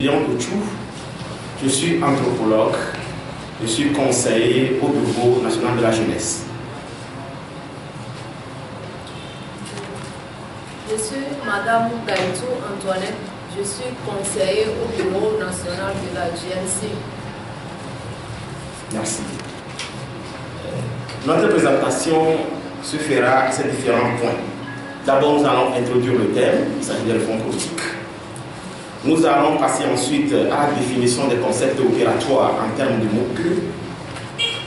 Je suis anthropologue, je suis conseiller au Bureau national de la jeunesse. Je suis Madame Gaïtou Antoinette, je suis conseiller au Bureau national de la GNC. Merci. Notre présentation se fera à ces différents points. D'abord, nous allons introduire le thème, il s'agit de réforme politique. Nous allons passer ensuite à la définition des concepts opératoires en termes de mots-clés.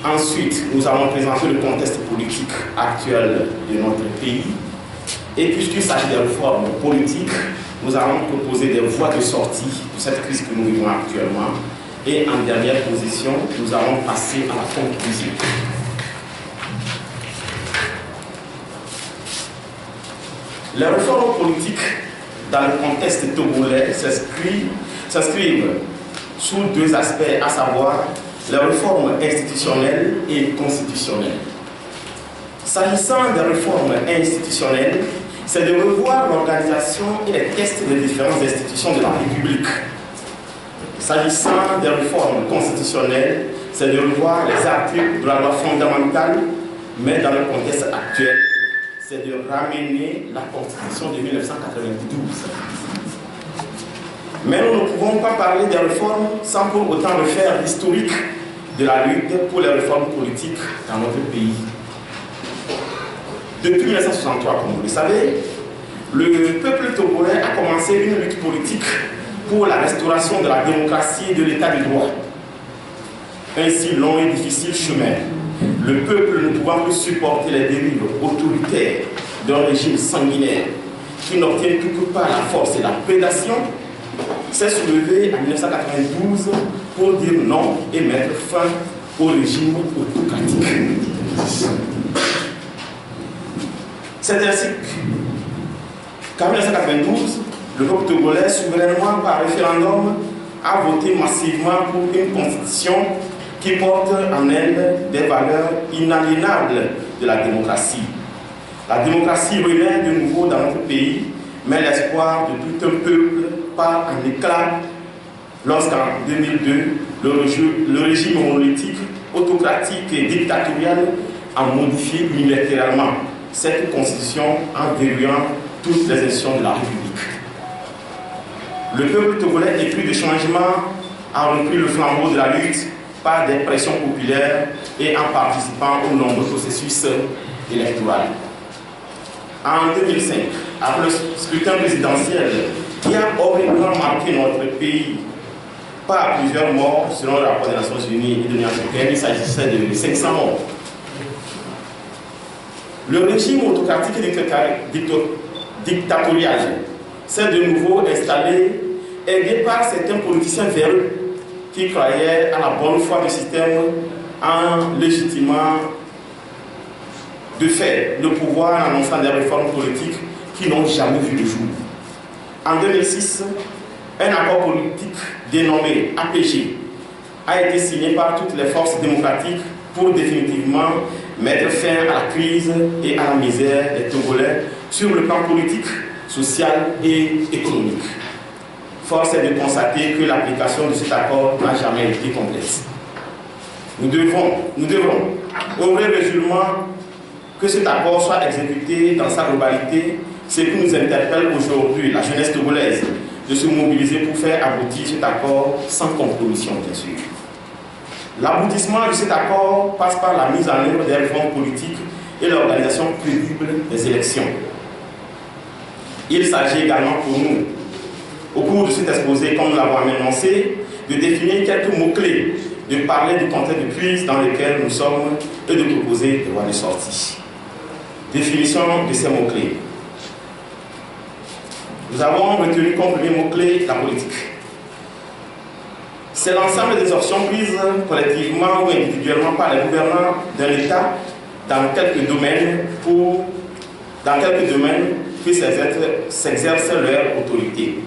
Ensuite, nous allons présenter le contexte politique actuel de notre pays. Et puisqu'il s'agit de réformes politiques, nous allons proposer des voies de sortie de cette crise que nous vivons actuellement. Et en dernière position, nous allons passer à la conclusion. Les réformes politiques dans le contexte togolais s'inscrivent sous deux aspects, à savoir les réformes institutionnelles et constitutionnelles. S'agissant des réformes institutionnelles, c'est de revoir l'organisation et les textes des différentes institutions de la République. S'agissant des réformes constitutionnelles, c'est de revoir les articles de la loi fondamentale, mais dans le contexte actuel, c'est de ramener la Constitution de 1992. Mais nous ne pouvons pas parler des réformes sans pour autant refaire l'historique de la lutte pour les réformes politiques dans notre pays. Depuis 1963, comme vous le savez, le peuple togolais a commencé une lutte politique pour la restauration de la démocratie et de l'état de droit. Un si long et difficile chemin, le peuple ne pouvant plus supporter les dérives autoritaires d'un régime sanguinaire qui n'obtient tout que par la force et la prédation, s'est soulevé en 1992 pour dire non et mettre fin au régime autocratique. C'est ainsi qu'en 1992, le peuple togolais, souverainement par référendum, a voté massivement pour une constitution qui porte en elle des valeurs inaliénables de la démocratie. La démocratie renaît de nouveau dans notre pays, mais l'espoir de tout un peuple part en éclat lorsqu'en 2002, le régime monolithique, autocratique et dictatorial a modifié unilatéralement cette constitution en verrouillant toutes les institutions de la République. Le peuple togolais épris de changement a repris le flambeau de la lutte par des pressions populaires et en participant aux nombreux processus électoraux. En 2005, après le scrutin présidentiel qui a horriblement marqué notre pays par plusieurs morts, selon le rapport des Nations Unies et de l'Union africaine, il s'agissait de 500 morts. Le régime autocratique et dictatorial s'est de nouveau installé, aidé par certains politiciens véreux qui croyaient à la bonne foi du système en légitimant de fait le pouvoir en annonçant des réformes politiques qui n'ont jamais vu le jour. En 2006, un accord politique dénommé APG a été signé par toutes les forces démocratiques pour définitivement mettre fin à la crise et à la misère des Togolais sur le plan politique, social et économique. Force est de constater que l'application de cet accord n'a jamais été complexe. Nous devrons œuvrer résolument que cet accord soit exécuté dans sa globalité, ce qui nous interpelle aujourd'hui, la jeunesse togolaise, de se mobiliser pour faire aboutir cet accord sans compromission, bien sûr. L'aboutissement de cet accord passe par la mise en œuvre des réformes politiques et l'organisation crédible des élections. Il s'agit également pour nous, au cours de cet exposé, comme nous l'avons annoncé, de définir quelques mots-clés, de parler du contexte de crise dans lequel nous sommes et de proposer des voies de sortie. Définition de ces mots-clés. Nous avons retenu comme premier mot-clé la politique. C'est l'ensemble des options prises collectivement ou individuellement par les gouvernants d'un État dans quelques domaines qui s'exercent leur autorité.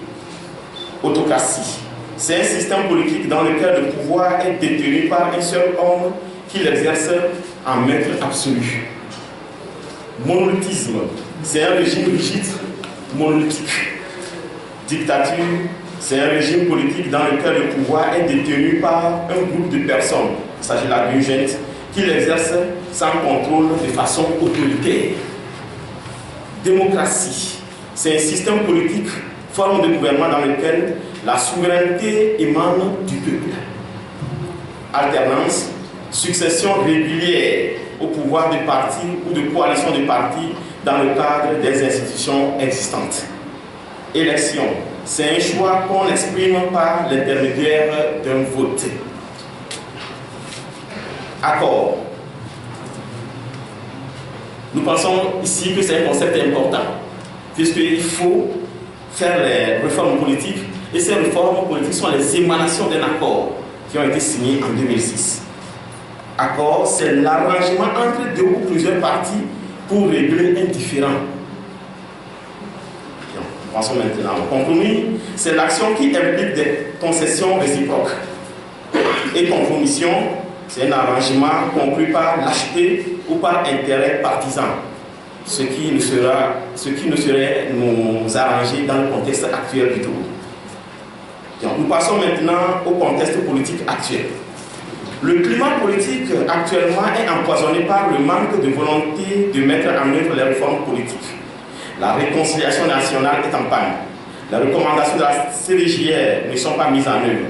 Autocratie. C'est un système politique dans lequel le pouvoir est détenu par un seul homme qui l'exerce en maître absolu. Monolithisme. C'est un régime rigide monolithique. Dictature, C'est un régime politique dans lequel le pouvoir est détenu par un groupe de personnes, il s'agit là d'une junte, qui l'exerce sans contrôle de façon autoritaire. Démocratie, c'est un système politique, forme de gouvernement dans lequel la souveraineté émane du peuple. Alternance, succession régulière au pouvoir de partis ou de coalitions de partis dans le cadre des institutions existantes. Élection, c'est un choix qu'on exprime par l'intermédiaire d'un vote. Accord. Nous pensons ici que c'est un concept important, puisqu'il faut faire les réformes politiques, et ces réformes politiques sont les émanations d'un accord qui ont été signés en 2006. Accord, c'est l'arrangement entre deux ou plusieurs parties pour régler un différend. Pensons maintenant au compromis. C'est l'action qui implique des concessions réciproques. Et compromission, c'est un arrangement conclu par lâcheté ou par intérêt partisan, ce qui ne serait nous arranger dans le contexte actuel du tout. Nous passons maintenant au contexte politique actuel. Le climat politique actuellement est empoisonné par le manque de volonté de mettre en œuvre les réformes politiques. La réconciliation nationale est en panne. Les recommandations de la CDJR ne sont pas mises en œuvre.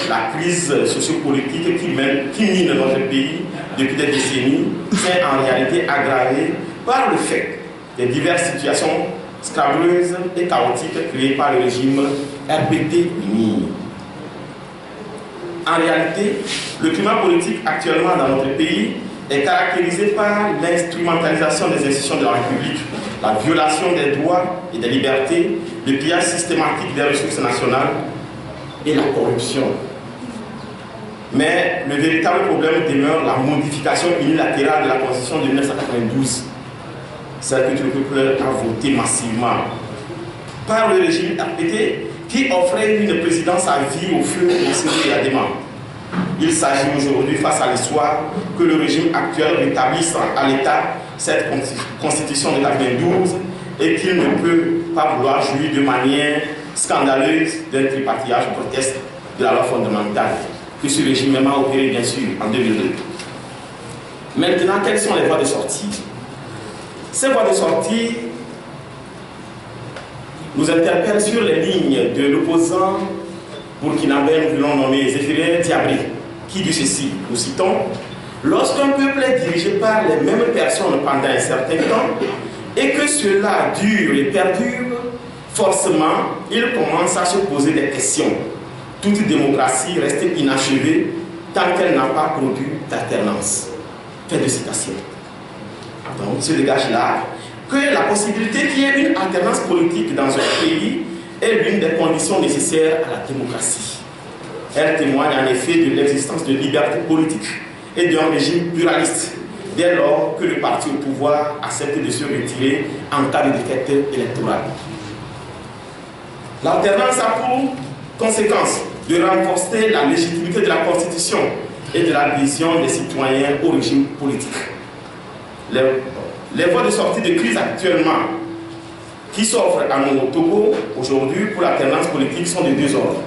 La crise sociopolitique qui mine notre pays depuis des décennies est en réalité aggravée par le fait des diverses situations scabreuse et chaotique créée par le régime RPT-UNI. En réalité, le climat politique actuellement dans notre pays est caractérisé par l'instrumentalisation des institutions de la République, la violation des droits et des libertés, le pillage systématique des ressources nationales et la corruption. Mais le véritable problème demeure la modification unilatérale de la Constitution de 1992, celle que tout le peuple a voté massivement, par le régime RPT qui offrait une présidence à vie au feu, au sérieux et à dément. Il s'agit aujourd'hui, face à l'histoire, que le régime actuel rétablisse à l'État cette constitution de 1992 et qu'il ne peut pas vouloir jouir de manière scandaleuse d'un tripartillage grotesque de la loi fondamentale que ce régime même a opéré bien sûr en 2002. Maintenant, quelles sont les voies de sortie? Ces voies de sortie nous interpellent sur les lignes de l'opposant burkinabé, nous voulons nommer Zéphiré Diabré, qui dit ceci, nous citons: lorsqu'un peuple est dirigé par les mêmes personnes pendant un certain temps et que cela dure et perdure, forcément, il commence à se poser des questions. Toute démocratie reste inachevée tant qu'elle n'a pas produit d'alternance. Fin de citation. Donc, il se dégage là que la possibilité qu'il y ait une alternance politique dans un pays est l'une des conditions nécessaires à la démocratie. Elle témoigne en effet de l'existence de liberté politique et d'un régime pluraliste, dès lors que le parti au pouvoir accepte de se retirer en cas de défaite électorale. L'alternance a pour conséquence de renforcer la légitimité de la Constitution et de l'adhésion des citoyens au régime politique. Les voies de sortie de crise actuellement qui s'offrent à nous au Togo aujourd'hui pour l'alternance politique sont de deux ordres.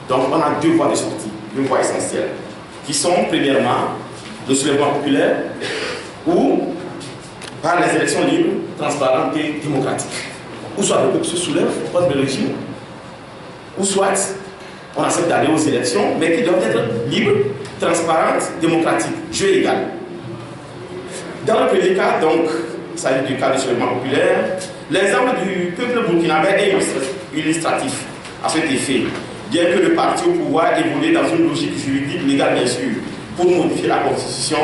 Donc on a deux voies de sortie, deux voies essentielles, qui sont premièrement le soulèvement populaire ou par les élections libres, transparentes et démocratiques. Ou soit le peuple se soulève contre le régime, ou soit on accepte d'aller aux élections, mais qui doivent être libres, transparentes, démocratiques, jeu égal. Dans le premier cas, donc, il s'agit du cas du soulèvement populaire, l'exemple du peuple burkinabé est illustratif à cet effet. Bien que le parti au pouvoir évolue dans une logique juridique légale, bien sûr, pour modifier la Constitution,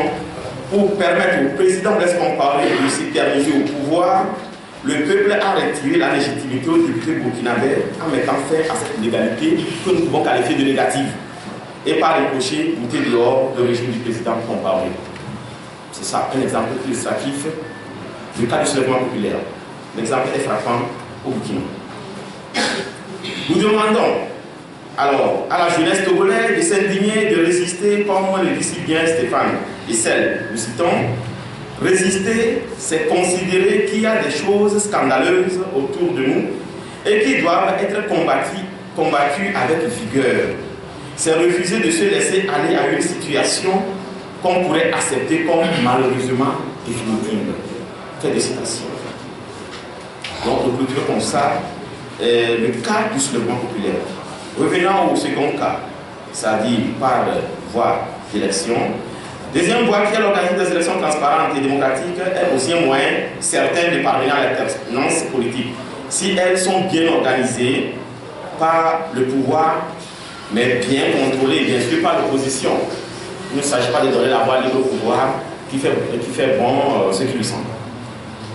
pour permettre au président Blaise Compaoré de s'éterniser au pouvoir, le peuple a retiré la légitimité aux députés burkinabés en mettant fin à cette légalité que nous pouvons qualifier de négative et par ricochet bouter dehors le régime du président Compaoré. C'est ça, un exemple illustratif du cas du soulèvement populaire. L'exemple est frappant au Burkina. Nous demandons alors à la jeunesse togolaise de s'indigner, de résister, comme le dit si bien Stéphane Hissel. Nous citons: résister, c'est considérer qu'il y a des choses scandaleuses autour de nous et qui doivent être combattues combattu avec vigueur. C'est refuser de se laisser aller à une situation qu'on pourrait accepter comme malheureusement définitive. Fin de citation. Donc, on peut dire comme ça le cas du slogan populaire. Revenons au second cas, c'est-à-dire par voie d'élection. Deuxième voie, qui est l'organisme des élections transparentes et démocratiques, est aussi un moyen certain de parvenir à l'alternance politique, si elles sont bien organisées par le pouvoir, mais bien contrôlées, bien sûr, par l'opposition. Il ne s'agit pas de donner la voie libre au pouvoir qui fait bon ce qui lui semble.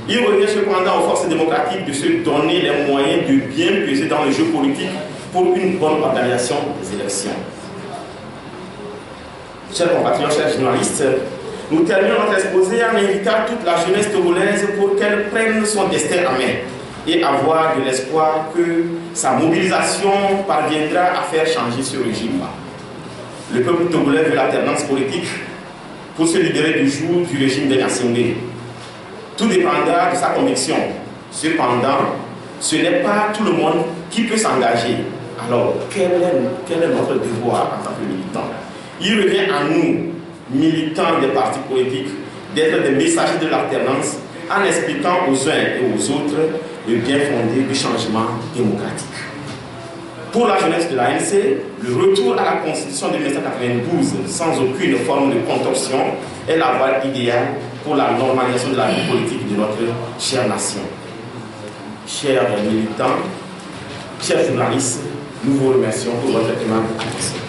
Il revient cependant aux forces démocratiques de se donner les moyens de bien peser dans le jeu politique pour une bonne organisation des élections. Chers compatriotes, chers journalistes, nous terminons notre exposé en invitant toute la jeunesse togolaise pour qu'elle prenne son destin en main et avoir de l'espoir que sa mobilisation parviendra à faire changer ce régime-là. Le peuple togolais veut l'alternance politique pour se libérer du joug du régime de Gnassingbé. Tout dépendra de sa conviction. Cependant, ce n'est pas tout le monde qui peut s'engager. Alors, quel est notre devoir en tant que militants? Il revient à nous, militants des partis politiques, d'être des messagers de l'alternance en expliquant aux uns et aux autres le bien fondé du changement démocratique. Pour la jeunesse de l'ANC, le retour à la Constitution de 1992 sans aucune forme de contorsion est la voie idéale pour la normalisation de la vie politique de notre chère nation. Chers militants, chers journalistes, nous vous remercions pour votre aimable attention.